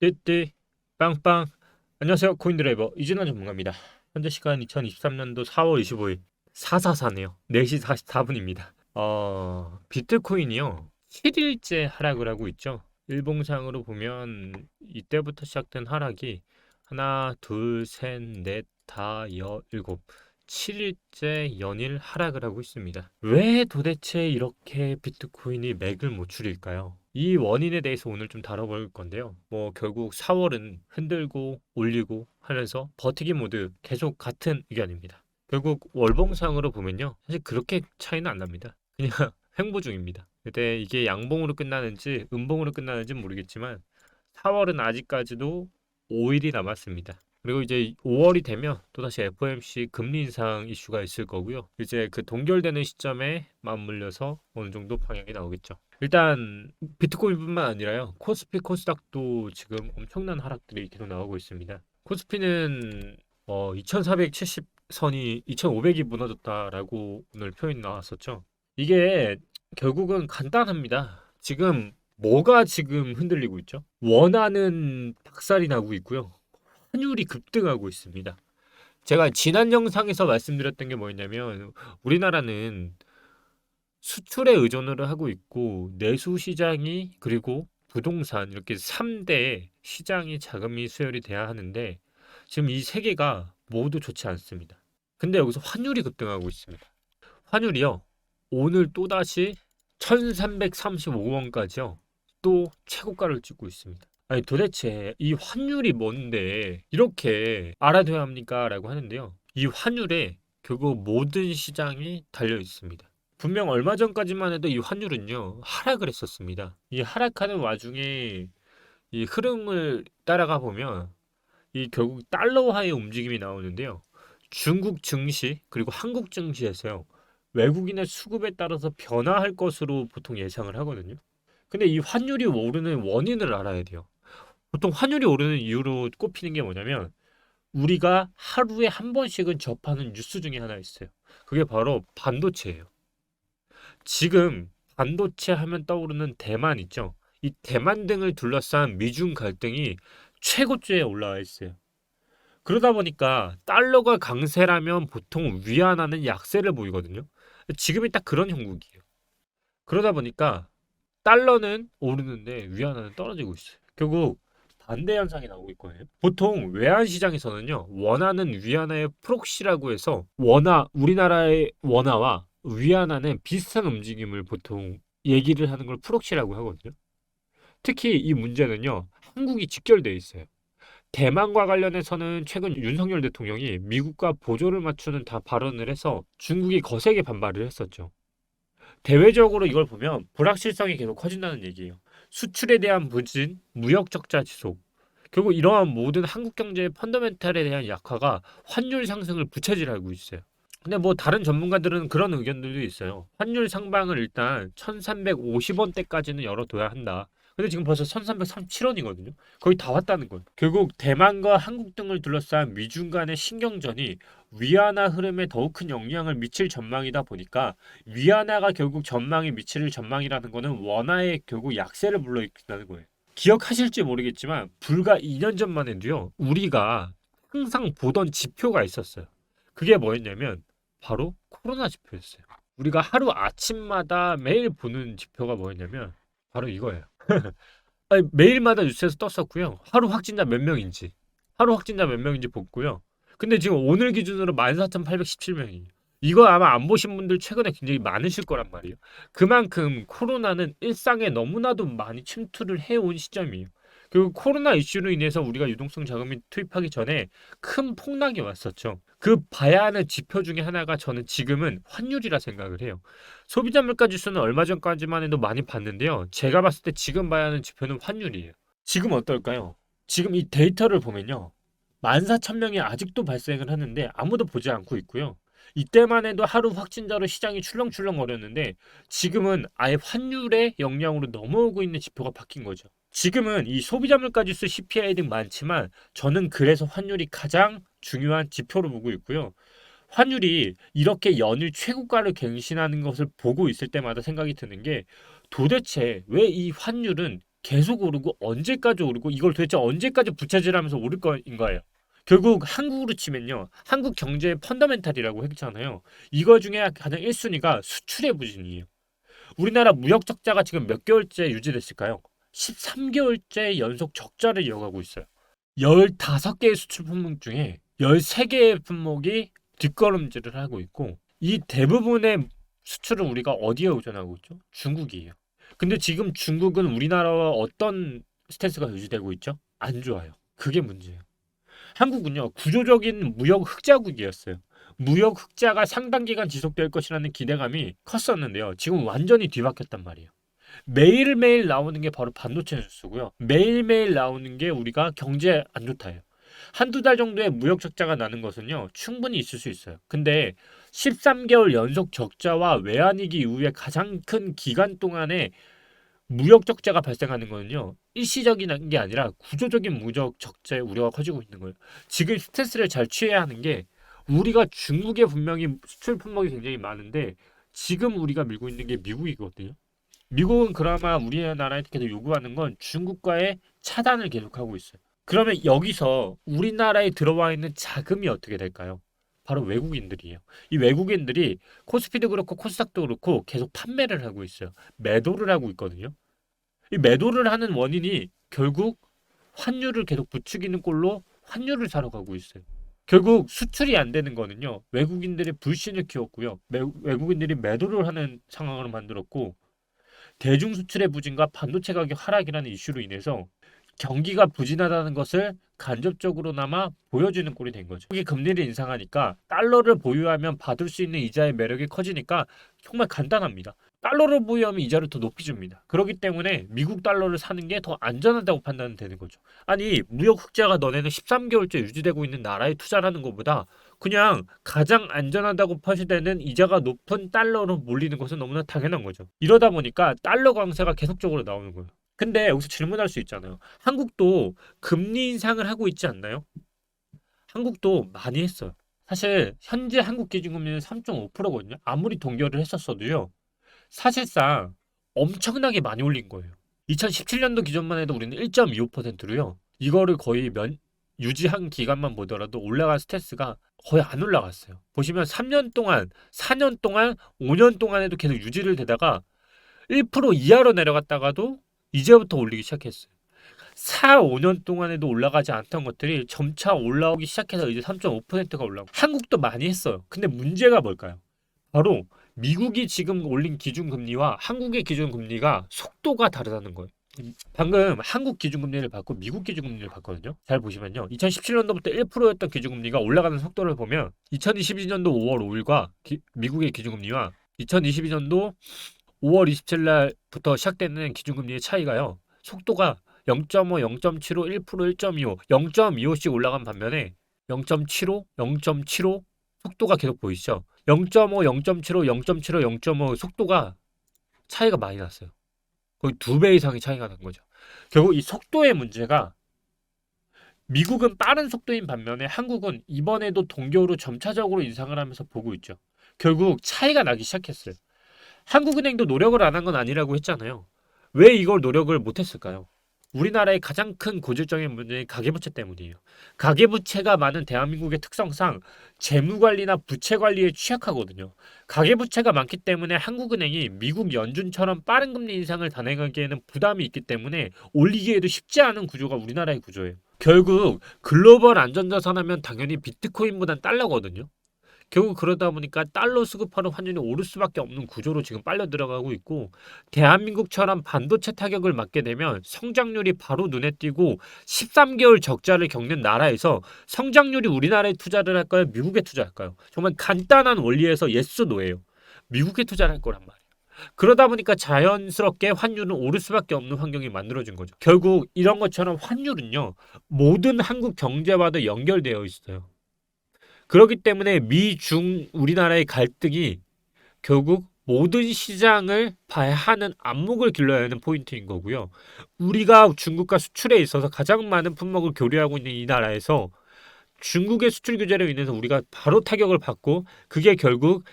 띠띠 빵빵. 안녕하세요, 코인드라이버 이진환 전문가입니다. 현재 시간 2023년도 4월 25일 444네요. 4시 44분입니다. 비트코인이요 7일째 하락을 하고 있죠. 일봉상으로 보면 이때부터 시작된 하락이 하나 둘셋넷다 일곱 7일째 연일 하락을 하고 있습니다. 왜 도대체 이렇게 비트코인이 맥을 못 추릴까요? 이 원인에 대해서 오늘 좀 다뤄볼 건데요. 결국 4월은 흔들고 올리고 하면서 버티기 모드 계속 같은 의견입니다. 결국 월봉상으로 보면요. 사실 그렇게 차이는 안 납니다. 그냥 횡보 중입니다. 근데 이게 양봉으로 끝나는지 음봉으로 끝나는지 모르겠지만 4월은 아직까지도 5일이 남았습니다. 그리고 이제 5월이 되면 또다시 FOMC 금리 인상 이슈가 있을 거고요. 이제 그 동결되는 시점에 맞물려서 어느 정도 방향이 나오겠죠. 일단 비트코인뿐만 아니라요. 코스피, 코스닥도 지금 엄청난 하락들이 계속 나오고 있습니다. 코스피는 2470선이 2500이 무너졌다라고 오늘 표현이 나왔었죠. 이게 결국은 간단합니다. 지금 뭐가 지금 흔들리고 있죠? 원화는 박살이 나고 있고요. 환율이 급등하고 있습니다. 제가 지난 영상에서 말씀드렸던 게 뭐였냐면 우리나라는 수출에 의존을 하고 있고 내수 시장이 그리고 부동산 이렇게 3대 시장이 자금이 수혈이 돼야 하는데 지금 이 세 개가 모두 좋지 않습니다. 근데 여기서 환율이 급등하고 있습니다. 환율이요. 오늘 또다시 1335원까지요. 또 최고가를 찍고 있습니다. 아니 도대체 이 환율이 뭔데 이렇게 알아둬야 합니까? 라고 하는데요. 이 환율에 결국 모든 시장이 달려 있습니다. 분명 얼마 전까지만 해도 이 환율은요 하락을 했었습니다. 이 하락하는 와중에 이 흐름을 따라가 보면 이 결국 달러화의 움직임이 나오는데요. 중국 증시 그리고 한국 증시에서요. 외국인의 수급에 따라서 변화할 것으로 보통 예상을 하거든요. 근데 이 환율이 오르는 원인을 알아야 돼요. 보통 환율이 오르는 이유로 꼽히는 게 뭐냐면 우리가 하루에 한 번씩은 접하는 뉴스 중에 하나 있어요. 그게 바로 반도체예요. 지금 반도체 하면 떠오르는 대만 있죠. 이 대만 등을 둘러싼 미중 갈등이 최고조에 올라와 있어요. 그러다 보니까 달러가 강세라면 보통 위안화는 약세를 보이거든요. 지금이 딱 그런 형국이에요. 그러다 보니까 달러는 오르는데 위안화는 떨어지고 있어요. 결국 반대 현상이 나오고 있거든요. 보통 외환 시장에서는요. 원화는 위안화의 프록시라고 해서 우리나라의 원화와 위안화는 비슷한 움직임을 보통 얘기를 하는 걸 프록시라고 하거든요. 특히 이 문제는요. 한국이 직결돼 있어요. 대만과 관련해서는 최근 윤석열 대통령이 미국과 보조를 맞추는 다 발언을 해서 중국이 거세게 반발을 했었죠. 대외적으로 이걸 보면 불확실성이 계속 커진다는 얘기예요. 수출에 대한 부진, 무역 적자 지속. 결국 이러한 모든 한국 경제의 펀더멘탈에 대한 약화가 환율 상승을 부채질하고 있어요. 근데 다른 전문가들은 그런 의견들도 있어요. 환율 상방을 일단 1350원대까지는 열어둬야 한다. 근데 지금 벌써 1337원이거든요. 거의 다 왔다는 거예요. 결국 대만과 한국 등을 둘러싼 미중 간의 신경전이 위안화 흐름에 더욱 큰 영향을 미칠 전망이다 보니까 위안화가 결국 전망에 미칠 전망이라는 거는 원화의 결국 약세를 불러일으킨다는 거예요. 기억하실지 모르겠지만 불과 2년 전만 해도요. 우리가 항상 보던 지표가 있었어요. 그게 뭐였냐면 바로 코로나 지표였어요. 우리가 하루 아침마다 매일 보는 지표가 뭐였냐면 바로 이거예요. 아니, 매일마다 뉴스에서 떴었고요. 하루 확진자 몇 명인지 봤고요. 근데 지금 오늘 기준으로 14,817명이에요. 이거 아마 안 보신 분들 최근에 굉장히 많으실 거란 말이에요. 그만큼 코로나는 일상에 너무나도 많이 침투를 해온 시점이에요. 그리고 코로나 이슈로 인해서 우리가 유동성 자금이 투입하기 전에 큰 폭락이 왔었죠. 그 봐야 하는 지표 중에 하나가 저는 지금은 환율이라 생각을 해요. 소비자 물가 지수는 얼마 전까지만 해도 많이 봤는데요. 제가 봤을 때 지금 봐야 하는 지표는 환율이에요. 지금 어떨까요? 지금 이 데이터를 보면요. 14,000명이 아직도 발생을 하는데 아무도 보지 않고 있고요. 이때만 해도 하루 확진자로 시장이 출렁출렁거렸는데 지금은 아예 환율의 영향으로 넘어오고 있는 지표가 바뀐 거죠. 지금은 이 소비자 물가 지수 CPI 등 많지만 저는 그래서 환율이 가장 중요한 지표로 보고 있고요. 환율이 이렇게 연일 최고가를 갱신하는 것을 보고 있을 때마다 생각이 드는 게 도대체 왜 이 환율은 계속 오르고 언제까지 오르고 이걸 도대체 언제까지 부채질하면서 오를 거인 거예요. 결국 한국으로 치면요. 한국 경제의 펀더멘탈이라고 했잖아요. 이거 중에 가장 1순위가 수출의 부진이에요. 우리나라 무역 적자가 지금 몇 개월째 유지됐을까요? 13개월째 연속 적자를 이어가고 있어요. 15개의 수출 품목 중에 13개의 품목이 뒷걸음질을 하고 있고 이 대부분의 수출을 우리가 어디에 의존하고 있죠? 중국이에요. 근데 지금 중국은 우리나라와 어떤 스탠스가 유지되고 있죠? 안 좋아요. 그게 문제예요. 한국은요, 구조적인 무역 흑자국이었어요. 무역 흑자가 상당 기간 지속될 것이라는 기대감이 컸었는데요. 지금 완전히 뒤바뀌었단 말이에요. 매일매일 나오는 게 바로 반도체 뉴스고요. 매일매일 나오는 게 우리가 경제 안 좋다예요. 한두 달 정도의 무역 적자가 나는 것은요, 충분히 있을 수 있어요. 근데 13개월 연속 적자와 외환위기 이후에 가장 큰 기간 동안에 무역 적자가 발생하는 거는요. 일시적인 게 아니라 구조적인 무역 적자의 우려가 커지고 있는 거예요. 지금 스탠스를 잘 취해야 하는 게 우리가 중국에 분명히 수출 품목이 굉장히 많은데 지금 우리가 밀고 있는 게 미국이거든요. 미국은 그나마 우리나라에 계속 요구하는 건 중국과의 차단을 계속하고 있어요. 그러면 여기서 우리나라에 들어와 있는 자금이 어떻게 될까요? 바로 외국인들이에요. 이 외국인들이 코스피도 그렇고 코스닥도 그렇고 계속 판매를 하고 있어요. 매도를 하고 있거든요. 이 매도를 하는 원인이 결국 환율을 계속 부추기는 꼴로 환율을 사러 가고 있어요. 결국 수출이 안 되는 거는요. 외국인들의 불신을 키웠고요. 외국인들이 매도를 하는 상황을 만들었고 대중 수출의 부진과 반도체 가격 하락이라는 이슈로 인해서 경기가 부진하다는 것을 간접적으로나마 보여주는 꼴이 된 거죠. 이게 금리를 인상하니까 달러를 보유하면 받을 수 있는 이자의 매력이 커지니까 정말 간단합니다. 달러를 보유하면 이자를 더 높이 줍니다. 그렇기 때문에 미국 달러를 사는 게 더 안전하다고 판단되는 거죠. 아니 무역 흑자가 너네는 13개월째 유지되고 있는 나라에 투자하는 것보다 그냥 가장 안전하다고 표시되는 이자가 높은 달러로 몰리는 것은 너무나 당연한 거죠. 이러다 보니까 달러 강세가 계속적으로 나오는 거예요. 근데 여기서 질문할 수 있잖아요. 한국도 금리 인상을 하고 있지 않나요? 한국도 많이 했어요. 사실 현재 한국 기준금리는 3.5%거든요. 아무리 동결을 했었어도요. 사실상 엄청나게 많이 올린 거예요. 2017년도 기준만 해도 우리는 1.25%로요. 이거를 거의 유지한 기간만 보더라도 올라간 스탠스가 거의 안 올라갔어요. 보시면 3년 동안, 4년 동안, 5년 동안에도 계속 유지를 되다가 1% 이하로 내려갔다가도 이제부터 올리기 시작했어요. 4, 5년 동안에도 올라가지 않던 것들이 점차 올라오기 시작해서 이제 3.5%가 올라오고 한국도 많이 했어요. 근데 문제가 뭘까요? 바로 미국이 지금 올린 기준금리와 한국의 기준금리가 속도가 다르다는 거예요. 방금 한국 기준금리를 받고 미국 기준금리를 봤거든요. 잘 보시면요. 2017년도부터 1%였던 기준금리가 올라가는 속도를 보면 2022년도 5월 5일과 미국의 기준금리와 2022년도 5월 27일 날부터 시작되는 기준금리의 차이가요. 속도가 0.5, 0.75, 1%, 1.25, 0.25씩 올라간 반면에 0.75, 0.75 속도가 계속 보이시죠? 0.5, 0.75, 0.75, 0.5 속도가 차이가 많이 났어요. 거의 2배 이상의 차이가 난 거죠. 결국 이 속도의 문제가 미국은 빠른 속도인 반면에 한국은 이번에도 동결로 점차적으로 인상을 하면서 보고 있죠. 결국 차이가 나기 시작했어요. 한국은행도 노력을 안 한 건 아니라고 했잖아요. 왜 이걸 노력을 못 했을까요? 우리나라의 가장 큰 고질적인 문제는 가계부채 때문이에요. 가계부채가 많은 대한민국의 특성상 재무관리나 부채관리에 취약하거든요. 가계부채가 많기 때문에 한국은행이 미국 연준처럼 빠른 금리 인상을 단행하기에는 부담이 있기 때문에 올리기에도 쉽지 않은 구조가 우리나라의 구조예요. 결국 글로벌 안전자산 하면 당연히 비트코인보단 달러거든요. 결국 그러다 보니까 달러 수급하는 환율이 오를 수밖에 없는 구조로 지금 빨려 들어가고 있고 대한민국처럼 반도체 타격을 맞게 되면 성장률이 바로 눈에 띄고 13개월 적자를 겪는 나라에서 성장률이 우리나라에 투자를 할까요? 미국에 투자할까요? 정말 간단한 원리에서 예스 노예요. 미국에 투자를 할 거란 말이에요. 그러다 보니까 자연스럽게 환율은 오를 수밖에 없는 환경이 만들어진 거죠. 결국 이런 것처럼 환율은요. 모든 한국 경제와도 연결되어 있어요. 그렇기 때문에 미중 우리나라의 갈등이 결국 모든 시장을 봐야 하는 안목을 길러야 하는 포인트인 거고요. 우리가 중국과 수출에 있어서 가장 많은 품목을 교류하고 있는 이 나라에서 중국의 수출 규제로 인해서 우리가 바로 타격을 받고 그게 결국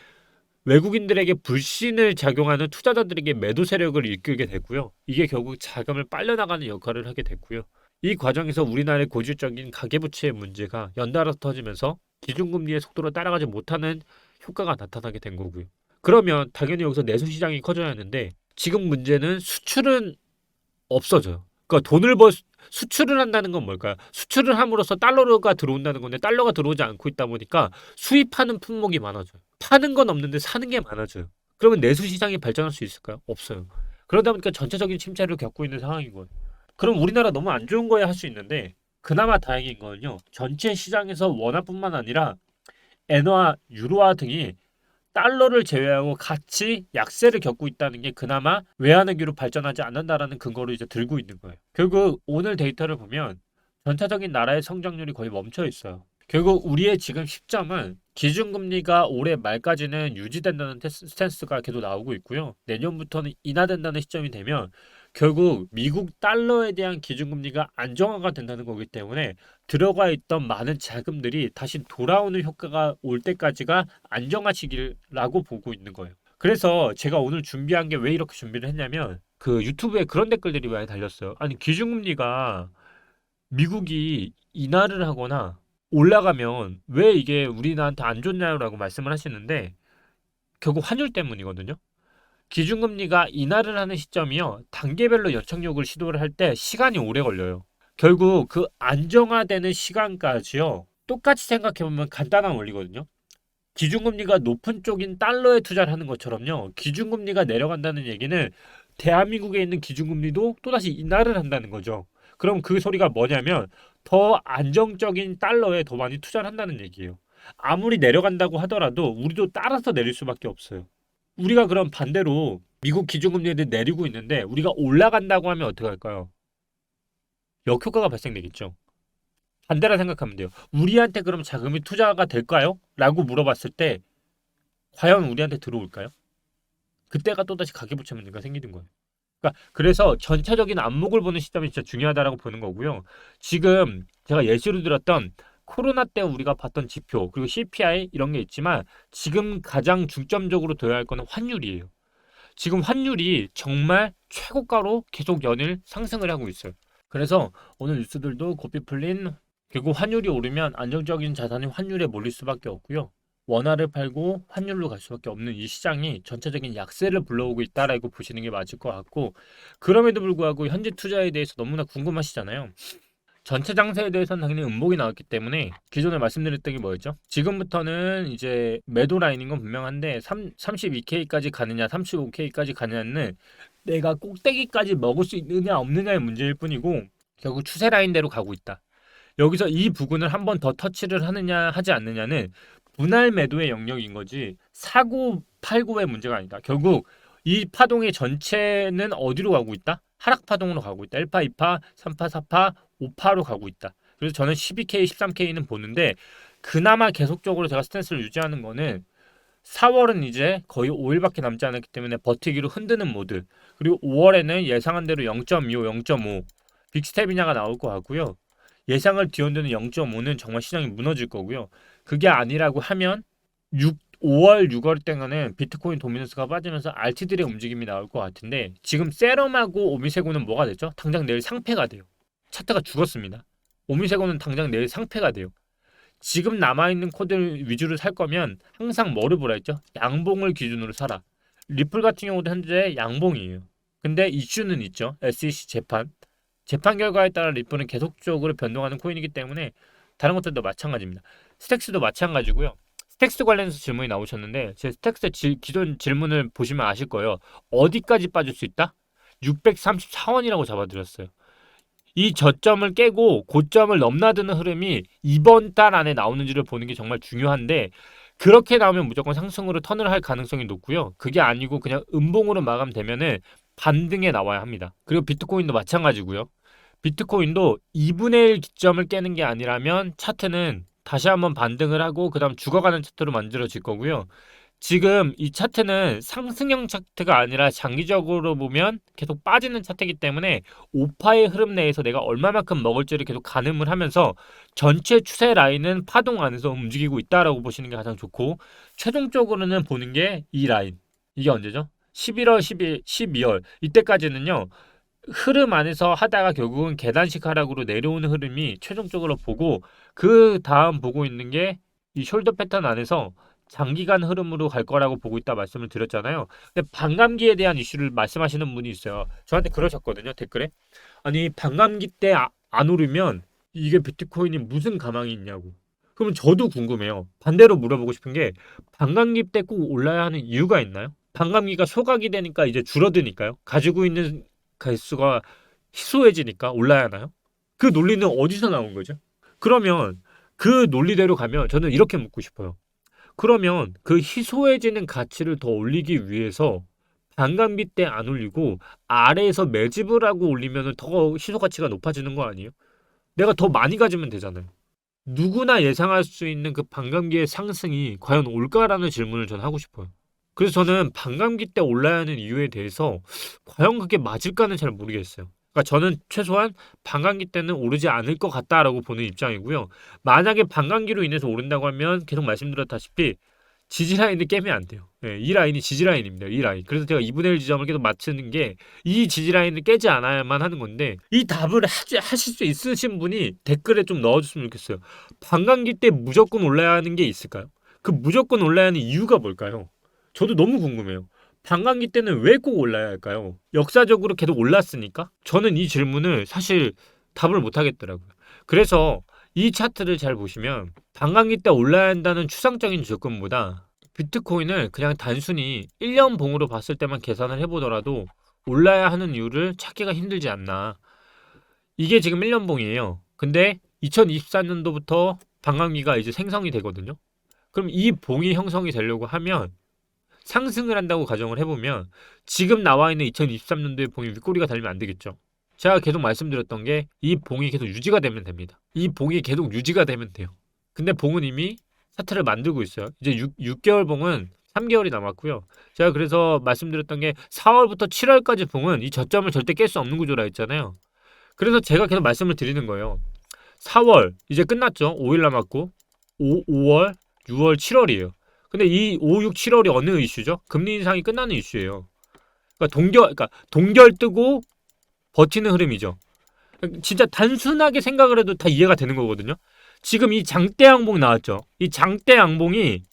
외국인들에게 불신을 작용하는 투자자들에게 매도 세력을 이끌게 됐고요. 이게 결국 자금을 빨려나가는 역할을 하게 됐고요. 이 과정에서 우리나라의 고질적인 가계부채의 문제가 연달아 터지면서 기준금리의 속도로 따라가지 못하는 효과가 나타나게 된 거고요. 그러면 당연히 여기서 내수 시장이 커져야 하는데 지금 문제는 수출은 없어져요. 그러니까 수출을 한다는 건 뭘까요? 수출을 함으로써 달러가 들어온다는 건데 달러가 들어오지 않고 있다 보니까 수입하는 품목이 많아져요. 파는 건 없는데 사는 게 많아져요. 그러면 내수 시장이 발전할 수 있을까요? 없어요. 그러다 보니까 전체적인 침체를 겪고 있는 상황인 거예요. 그럼 우리나라 너무 안 좋은 거야 할 수 있는데 그나마 다행인 거는요. 전체 시장에서 원화뿐만 아니라 엔화, 유로화 등이 달러를 제외하고 같이 약세를 겪고 있다는 게 그나마 외환위기로 발전하지 않는다라는 근거로 이제 들고 있는 거예요. 결국 오늘 데이터를 보면 전체적인 나라의 성장률이 거의 멈춰 있어요. 결국 우리의 지금 시점은 기준금리가 올해 말까지는 유지된다는 스탠스가 계속 나오고 있고요. 내년부터는 인하된다는 시점이 되면 결국 미국 달러에 대한 기준금리가 안정화가 된다는 거기 때문에 들어가 있던 많은 자금들이 다시 돌아오는 효과가 올 때까지가 안정화 시기라고 보고 있는 거예요. 그래서 제가 오늘 준비한 게 왜 이렇게 준비를 했냐면 그 유튜브에 그런 댓글들이 많이 달렸어요. 아니 기준금리가 미국이 인하를 하거나 올라가면 왜 이게 우리나라한테 안 좋냐라고 말씀을 하시는데 결국 환율 때문이거든요. 기준금리가 인하를 하는 시점이요. 단계별로 연착륙을 시도를 할 때 시간이 오래 걸려요. 결국 그 안정화되는 시간까지요. 똑같이 생각해보면 간단한 원리거든요. 기준금리가 높은 쪽인 달러에 투자를 하는 것처럼요. 기준금리가 내려간다는 얘기는 대한민국에 있는 기준금리도 또다시 인하를 한다는 거죠. 그럼 그 소리가 뭐냐면 더 안정적인 달러에 더 많이 투자를 한다는 얘기예요. 아무리 내려간다고 하더라도 우리도 따라서 내릴 수밖에 없어요. 우리가 그럼 반대로 미국 기준금리를 내리고 있는데 우리가 올라간다고 하면 어떻게 할까요? 역효과가 발생되겠죠. 반대라 생각하면 돼요. 우리한테 그럼 자금이 투자가 될까요? 라고 물어봤을 때 과연 우리한테 들어올까요? 그때가 또다시 가계부채 문제가 생기는 거예요. 그러니까 그래서 전체적인 안목을 보는 시점이 진짜 중요하다라고 보는 거고요. 지금 제가 예시로 들었던 코로나 때 우리가 봤던 지표 그리고 CPI 이런 게 있지만 지금 가장 중점적으로 둬야 할 거는 환율이에요. 지금 환율이 정말 최고가로 계속 연일 상승을 하고 있어요. 그래서 오늘 뉴스들도 고삐 풀린 결국 환율이 오르면 안정적인 자산이 환율에 몰릴 수밖에 없고요. 원화를 팔고 환율로 갈 수밖에 없는 이 시장이 전체적인 약세를 불러오고 있다라고 보시는 게 맞을 것 같고 그럼에도 불구하고 현재 투자에 대해서 너무나 궁금하시잖아요. 전체 장세에 대해서는 당연히 음봉이 나왔기 때문에 기존에 말씀드렸던 게 뭐였죠? 지금부터는 이제 매도 라인인 건 분명한데 32K까지 가느냐 35K까지 가느냐는 내가 꼭대기까지 먹을 수 있느냐 없느냐의 문제일 뿐이고 결국 추세 라인대로 가고 있다. 여기서 이 부분을 한 번 더 터치를 하느냐 하지 않느냐는 분할 매도의 영역인 거지 사고 팔고의 문제가 아니다. 결국 이 파동의 전체는 어디로 가고 있다? 하락 파동으로 가고 있다. 1파, 2파, 3파, 4파, 5파로 가고 있다. 그래서 저는 12K, 13K는 보는데 그나마 계속적으로 제가 스탠스를 유지하는 거는 4월은 이제 거의 5일밖에 남지 않았기 때문에 버티기로 흔드는 모드. 그리고 5월에는 예상한 대로 0.25, 0.5 빅스텝이냐가 나올 것 같고요. 예상을 뒤흔드는 0.5는 정말 시장이 무너질 거고요. 그게 아니라고 하면 5월, 6월 때는 비트코인 도미넌스가 빠지면서 알트들의 움직임이 나올 것 같은데 지금 세럼하고 오미세고는 뭐가 됐죠? 당장 내일 상패가 돼요. 차트가 죽었습니다. 오미세고는 당장 내일 상패가 돼요. 지금 남아있는 코드 위주로 살 거면 항상 뭐를 보라 했죠? 양봉을 기준으로 사라. 리플 같은 경우도 현재 양봉이에요. 근데 이슈는 있죠. SEC 재판 결과에 따라 리플은 계속적으로 변동하는 코인이기 때문에 다른 것들도 마찬가지입니다. 스택스도 마찬가지고요. 스택스 관련해서 질문이 나오셨는데 제 스택스 기존 질문을 보시면 아실 거예요. 어디까지 빠질 수 있다? 634원이라고 잡아드렸어요. 이 저점을 깨고 고점을 넘나드는 흐름이 이번 달 안에 나오는지를 보는 게 정말 중요한데 그렇게 나오면 무조건 상승으로 턴을 할 가능성이 높고요. 그게 아니고 그냥 음봉으로 마감되면은 반등에 나와야 합니다. 그리고 비트코인도 마찬가지고요. 비트코인도 2분의 1 기점을 깨는 게 아니라면 차트는 다시 한번 반등을 하고 그 다음 죽어가는 차트로 만들어질 거고요. 지금 이 차트는 상승형 차트가 아니라 장기적으로 보면 계속 빠지는 차트이기 때문에 오파의 흐름 내에서 내가 얼마만큼 먹을지를 계속 가늠을 하면서 전체 추세 라인은 파동 안에서 움직이고 있다라고 보시는 게 가장 좋고, 최종적으로는 보는 게 이 라인. 이게 언제죠? 11월, 12월 이때까지는요. 흐름 안에서 하다가 결국은 계단식 하락으로 내려오는 흐름이 최종적으로 보고, 그 다음 보고 있는 게 이 숄더 패턴 안에서 장기간 흐름으로 갈 거라고 보고 있다 말씀을 드렸잖아요. 근데 반감기에 대한 이슈를 말씀하시는 분이 있어요. 저한테 그러셨거든요, 댓글에. 아니, 반감기 때 안 오르면 이게 비트코인이 무슨 가망이 있냐고. 그러면 저도 궁금해요. 반대로 물어보고 싶은 게, 반감기 때 꼭 올라야 하는 이유가 있나요? 반감기가 소각이 되니까 이제 줄어드니까요. 가지고 있는 개수가 희소해지니까 올라야 하나요? 그 논리는 어디서 나온 거죠? 그러면 그 논리대로 가면 저는 이렇게 묻고 싶어요. 그러면 그 희소해지는 가치를 더 올리기 위해서 반감기 때 안 올리고 아래에서 매집을 하고 올리면 더 희소 가치가 높아지는 거 아니에요? 내가 더 많이 가지면 되잖아요. 누구나 예상할 수 있는 그 반감기의 상승이 과연 올까라는 질문을 저는 하고 싶어요. 그래서 저는 반감기 때 올라야 하는 이유에 대해서 과연 그게 맞을까는 잘 모르겠어요. 그러니까 저는 최소한 반감기 때는 오르지 않을 것 같다라고 보는 입장이고요. 만약에 반감기로 인해서 오른다고 하면 계속 말씀드렸다시피 지지 라인을 깨면 안 돼요. 네, 이 라인이 지지 라인입니다. 이 라인. 그래서 제가 2분의 1 지점을 계속 맞추는 게 이 지지 라인을 깨지 않아야만 하는 건데, 이 답을 하실 수 있으신 분이 댓글에 좀 넣어줬으면 좋겠어요. 반감기 때 무조건 올라야 하는 게 있을까요? 그 무조건 올라야 하는 이유가 뭘까요? 저도 너무 궁금해요. 반감기 때는 왜 꼭 올라야 할까요? 역사적으로 계속 올랐으니까? 저는 이 질문을 사실 답을 못 하겠더라고요. 그래서 이 차트를 잘 보시면 반감기 때 올라야 한다는 추상적인 조건보다 비트코인을 그냥 단순히 1년 봉으로 봤을 때만 계산을 해보더라도 올라야 하는 이유를 찾기가 힘들지 않나. 이게 지금 1년 봉이에요. 근데 2024년도부터 반감기가 이제 생성이 되거든요. 그럼 이 봉이 형성이 되려고 하면 상승을 한다고 가정을 해보면 지금 나와 있는 2023년도의 봉이 윗꼬리가 달리면 안 되겠죠. 제가 계속 말씀드렸던 게 이 봉이 계속 유지가 되면 됩니다. 이 봉이 계속 유지가 되면 돼요. 근데 봉은 이미 차트를 만들고 있어요. 이제 6개월 봉은 3개월이 남았고요. 제가 그래서 말씀드렸던 게 4월부터 7월까지 봉은 이 저점을 절대 깰 수 없는 구조라 했잖아요. 그래서 제가 계속 말씀을 드리는 거예요. 4월 이제 끝났죠. 5일 남았고 5월, 6월, 7월이에요. 근데 이 5, 6, 7월이 어느 이슈죠? 금리 인상이 끝나는 이슈예요. 그러니까 동결 뜨고 버티는 흐름이죠. 진짜 단순하게 생각을 해도 다 이해가 되는 거거든요. 지금 이 장대 양봉 나왔죠. 이 장대 양봉이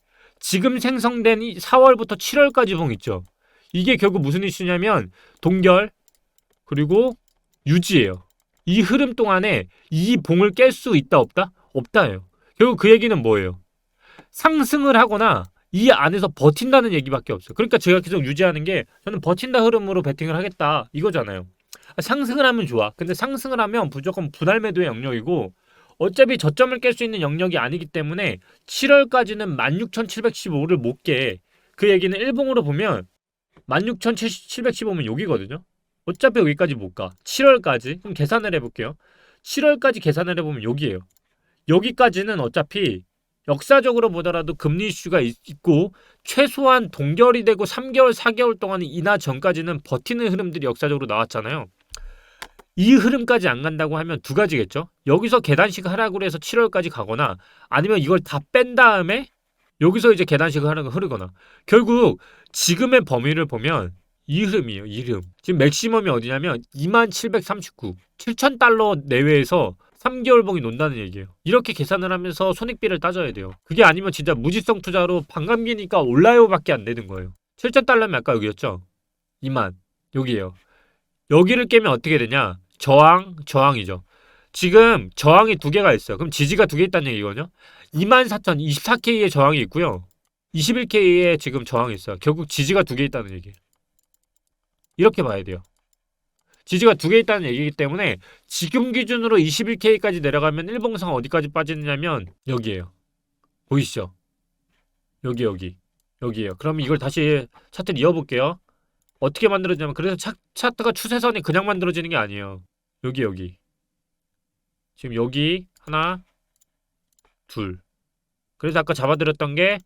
지금 생성된 이 4월부터 7월까지 봉 있죠. 이게 결국 무슨 이슈냐면 동결 그리고 유지예요. 이 흐름 동안에 이 봉을 깰 수 있다 없다? 없다예요. 결국 그 얘기는 뭐예요? 상승을 하거나 이 안에서 버틴다는 얘기밖에 없어요. 그러니까 제가 계속 유지하는 게 저는 버틴다 흐름으로 베팅을 하겠다 이거잖아요. 상승을 하면 좋아. 근데 상승을 하면 무조건 분할 매도의 영역이고 어차피 저점을 깰 수 있는 영역이 아니기 때문에 7월까지는 16,715를 못 깨. 그 얘기는 일봉으로 보면 16,715면 여기거든요. 어차피 여기까지 못 가. 7월까지. 그럼 계산을 해볼게요. 7월까지 계산을 해보면 여기에요. 여기까지는 어차피 역사적으로 보더라도 금리 이슈가 있고 최소한 동결이 되고 3개월, 4개월 동안 이나 전까지는 버티는 흐름들이 역사적으로 나왔잖아요. 이 흐름까지 안 간다고 하면 두 가지겠죠. 여기서 계단식 하락으로 해서 7월까지 가거나 아니면 이걸 다 뺀 다음에 여기서 이제 계단식 하락을 흐르거나 결국 지금의 범위를 보면 이 흐름이에요. 이 흐름. 지금 맥시멈이 어디냐면 2739, 7,000달러 내외에서 3개월 봉이 논다는 얘기예요. 이렇게 계산을 하면서 손익비를 따져야 돼요. 그게 아니면 진짜 무지성 투자로 반감기니까 올라요밖에 안 되는 거예요. 7,000달러면 아까 여기였죠. 2만 여기에요. 여기를 깨면 어떻게 되냐? 저항이죠. 지금 저항이 두 개가 있어요. 그럼 지지가 두 개 있다는 얘기거든요. 24,000, 24K의 저항이 있고요. 21K의 지금 저항이 있어요. 결국 지지가 두 개 있다는 얘기예요. 이렇게 봐야 돼요. 지지가 두 개 있다는 얘기이기 때문에 지금 기준으로 21K까지 내려가면 일봉상 어디까지 빠지느냐면 여기에요. 보이시죠? 여기에요. 그럼 이걸 다시 차트를 이어볼게요. 어떻게 만들어지냐면 그래서 차트가 추세선이 그냥 만들어지는 게 아니에요. 여기 지금 여기 하나 둘. 그래서 아까 잡아드렸던 게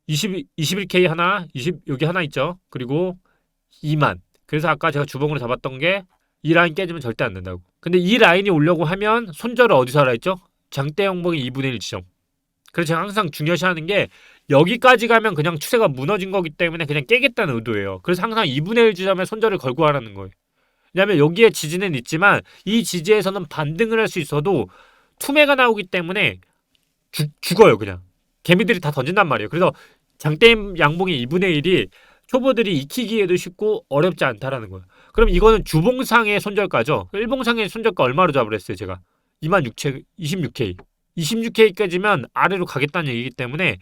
21K 하나, 여기 하나 있죠. 그리고 2만. 그래서 아까 제가 주봉으로 잡았던 게 이 라인 깨지면 절대 안 된다고. 근데 이 라인이 오려고 하면 손절을 어디서 하라 했죠? 장대 양봉의 2분의 1 지점. 그래서 제가 항상 중요시하는 게 여기까지 가면 그냥 추세가 무너진 거기 때문에 그냥 깨겠다는 의도예요. 그래서 항상 2분의 1 지점에 손절을 걸고 하라는 거예요. 왜냐하면 여기에 지지는 있지만 이 지지에서는 반등을 할 수 있어도 투매가 나오기 때문에 죽어요 그냥. 개미들이 다 던진단 말이에요. 그래서 장대 양봉의 2분의 1이 초보들이 익히기에도 쉽고 어렵지 않다라는 거예요. 그럼 이거는 주봉상의 손절가죠. 일봉상의 손절가 얼마로 잡으려 했어요 제가? 26K. 26K까지면 아래로 가겠다는 얘기이기 때문에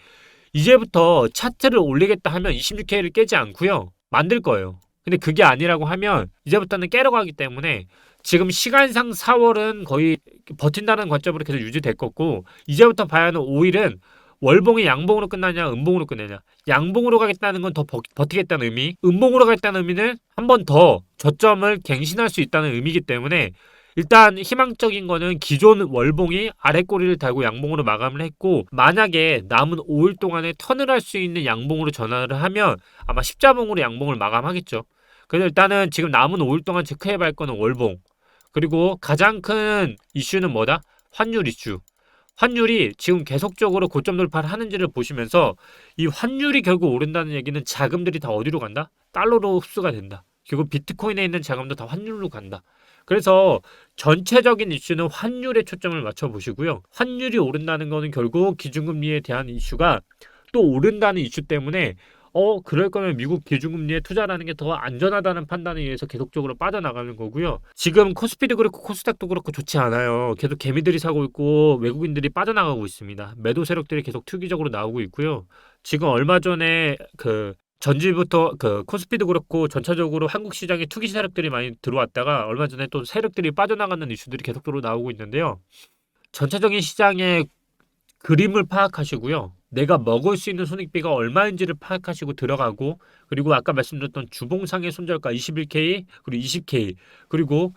이제부터 차트를 올리겠다 하면 26K를 깨지 않고요. 만들 거예요. 근데 그게 아니라고 하면 이제부터는 깨러 가기 때문에 지금 시간상 4월은 거의 버틴다는 관점으로 계속 유지될 거고 이제부터 봐야 하는 5일은 월봉이 양봉으로 끝나냐 음봉으로 끝나냐. 양봉으로 가겠다는 건 더 버티겠다는 의미, 음봉으로 가겠다는 의미는 한 번 더 저점을 갱신할 수 있다는 의미이기 때문에 일단 희망적인 거는 기존 월봉이 아래 꼬리를 달고 양봉으로 마감을 했고 만약에 남은 5일 동안에 턴을 할 수 있는 양봉으로 전환을 하면 아마 십자봉으로 양봉을 마감하겠죠. 그래서 일단은 지금 남은 5일 동안 체크해봐야 할 거는 월봉. 그리고 가장 큰 이슈는 뭐다? 환율 이슈. 환율이 지금 계속적으로 고점 돌파를 하는지를 보시면서 이 환율이 결국 오른다는 얘기는 자금들이 다 어디로 간다? 달러로 흡수가 된다. 결국 비트코인에 있는 자금도 다 환율로 간다. 그래서 전체적인 이슈는 환율에 초점을 맞춰 보시고요. 환율이 오른다는 거는 결국 기준금리에 대한 이슈가 또 오른다는 이슈 때문에 그럴 거면 미국 기준금리에 투자라는 게 더 안전하다는 판단에 의해서 계속적으로 빠져나가는 거고요. 지금 코스피도 그렇고 코스닥도 그렇고 좋지 않아요. 계속 개미들이 사고 있고 외국인들이 빠져나가고 있습니다. 매도 세력들이 계속 투기적으로 나오고 있고요. 지금 얼마 전에 전지부터 코스피도 그렇고 전체적으로 한국 시장에 투기 세력들이 많이 들어왔다가 얼마 전에 또 세력들이 빠져나가는 이슈들이 계속적으로 나오고 있는데요. 전체적인 시장의 그림을 파악하시고요. 내가 먹을 수 있는 손익비가 얼마인지를 파악하시고 들어가고 그리고 아까 말씀드렸던 주봉상의 손절가 21K 그리고 20K 그리고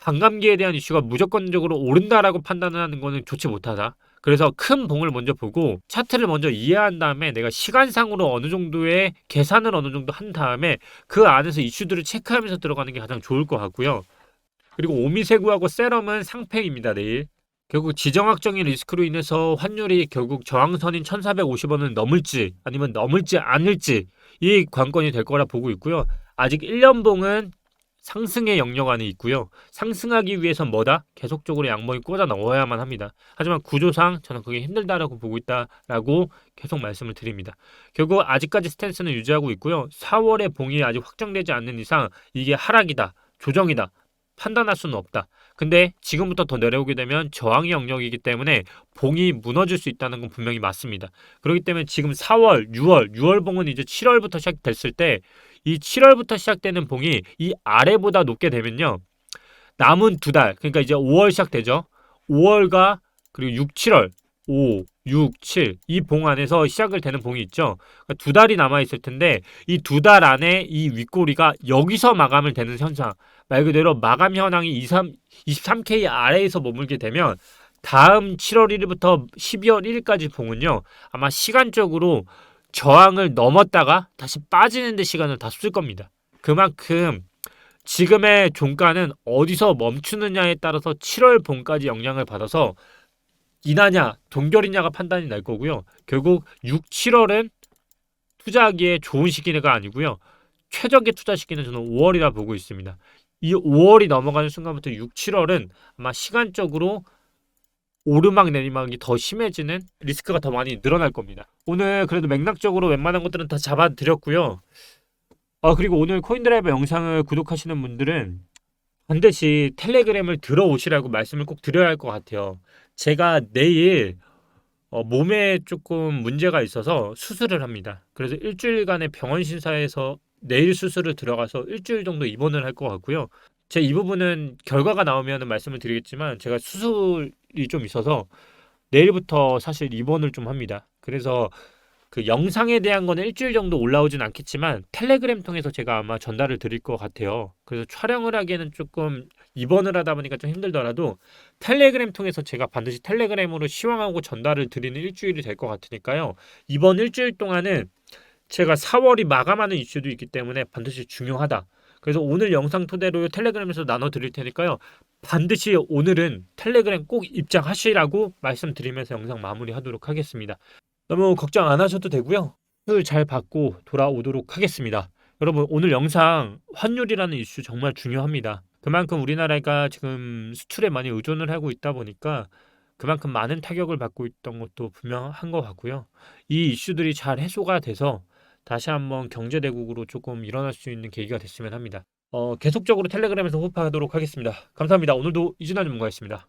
반감기에 대한 이슈가 무조건적으로 오른다라고 판단하는 거는 좋지 못하다. 그래서 큰 봉을 먼저 보고 차트를 먼저 이해한 다음에 내가 시간상으로 어느 정도의 계산을 어느 정도 한 다음에 그 안에서 이슈들을 체크하면서 들어가는 게 가장 좋을 것 같고요. 그리고 오미세구하고 세럼은 상패입니다. 내일. 결국 지정학적인 리스크로 인해서 환율이 결국 저항선인 1450원을 넘을지 아니면 넘을지 않을지 이 관건이 될 거라 보고 있고요. 아직 1년봉은 상승의 영역 안에 있고요. 상승하기 위해선 뭐다? 계속적으로 양봉이 꽂아 넣어야만 합니다. 하지만 구조상 저는 그게 힘들다라고 보고 있다라고 계속 말씀을 드립니다. 결국 아직까지 스탠스는 유지하고 있고요. 4월의 봉이 아직 확정되지 않는 이상 이게 하락이다, 조정이다 판단할 수는 없다. 근데 지금부터 더 내려오게 되면 저항의 영역이기 때문에 봉이 무너질 수 있다는 건 분명히 맞습니다. 그렇기 때문에 지금 4월, 6월 봉은 이제 7월부터 시작됐을 때 이 7월부터 시작되는 봉이 이 아래보다 높게 되면요. 남은 두 달, 그러니까 이제 5월 시작되죠. 5월과 그리고 6, 7월, 5, 6, 7 이 봉 안에서 시작을 되는 봉이 있죠. 그러니까 두 달이 남아 있을 텐데 이 두 달 안에 이 윗꼬리가 여기서 마감을 되는 현상. 말 그대로 마감 현황이 23K 아래에서 머물게 되면 다음 7월 1일부터 12월 1일까지 봉은요. 아마 시간적으로 저항을 넘었다가 다시 빠지는 데 시간을 다 쓸 겁니다. 그만큼 지금의 종가는 어디서 멈추느냐에 따라서 7월 봉까지 영향을 받아서 인하냐 동결이냐가 판단이 날 거고요. 결국 6, 7월은 투자하기에 좋은 시기가 아니고요. 최적의 투자 시기는 저는 5월이라 보고 있습니다. 이 5월이 넘어가는 순간부터 6, 7월은 아마 시간적으로 오르막 내리막이 더 심해지는 리스크가 더 많이 늘어날 겁니다. 오늘 그래도 맥락적으로 웬만한 것들은 다 잡아드렸고요. 그리고 오늘 코인드라이버 영상을 구독하시는 분들은 반드시 텔레그램을 들어오시라고 말씀을 꼭 드려야 할 것 같아요. 제가 내일 몸에 조금 문제가 있어서 수술을 합니다. 그래서 일주일간의 병원 신사에서 내일 수술을 들어가서 일주일 정도 입원을 할 것 같고요. 제 이 부분은 결과가 나오면 말씀을 드리겠지만 제가 수술이 좀 있어서 내일부터 사실 입원을 좀 합니다. 그래서 그 영상에 대한 거는 일주일 정도 올라오진 않겠지만 텔레그램 통해서 제가 아마 전달을 드릴 것 같아요. 그래서 촬영을 하기에는 조금 입원을 하다 보니까 좀 힘들더라도 텔레그램 통해서 제가 반드시 텔레그램으로 시황하고 전달을 드리는 일주일이 될 것 같으니까요. 이번 일주일 동안은 제가 4월이 마감하는 이슈도 있기 때문에 반드시 중요하다. 그래서 오늘 영상 토대로 텔레그램에서 나눠 드릴 테니까요. 반드시 오늘은 텔레그램 꼭 입장하시라고 말씀드리면서 영상 마무리하도록 하겠습니다. 너무 걱정 안 하셔도 되고요. 수술 잘 받고 돌아오도록 하겠습니다. 여러분 오늘 영상 환율이라는 이슈 정말 중요합니다. 그만큼 우리나라가 지금 수출에 많이 의존을 하고 있다 보니까 그만큼 많은 타격을 받고 있던 것도 분명한 것 같고요. 이 이슈들이 잘 해소가 돼서 다시 한번 경제대국으로 조금 일어날 수 있는 계기가 됐으면 합니다. 계속적으로 텔레그램에서 호흡하도록 하겠습니다. 감사합니다. 오늘도 이준환 전문가였습니다.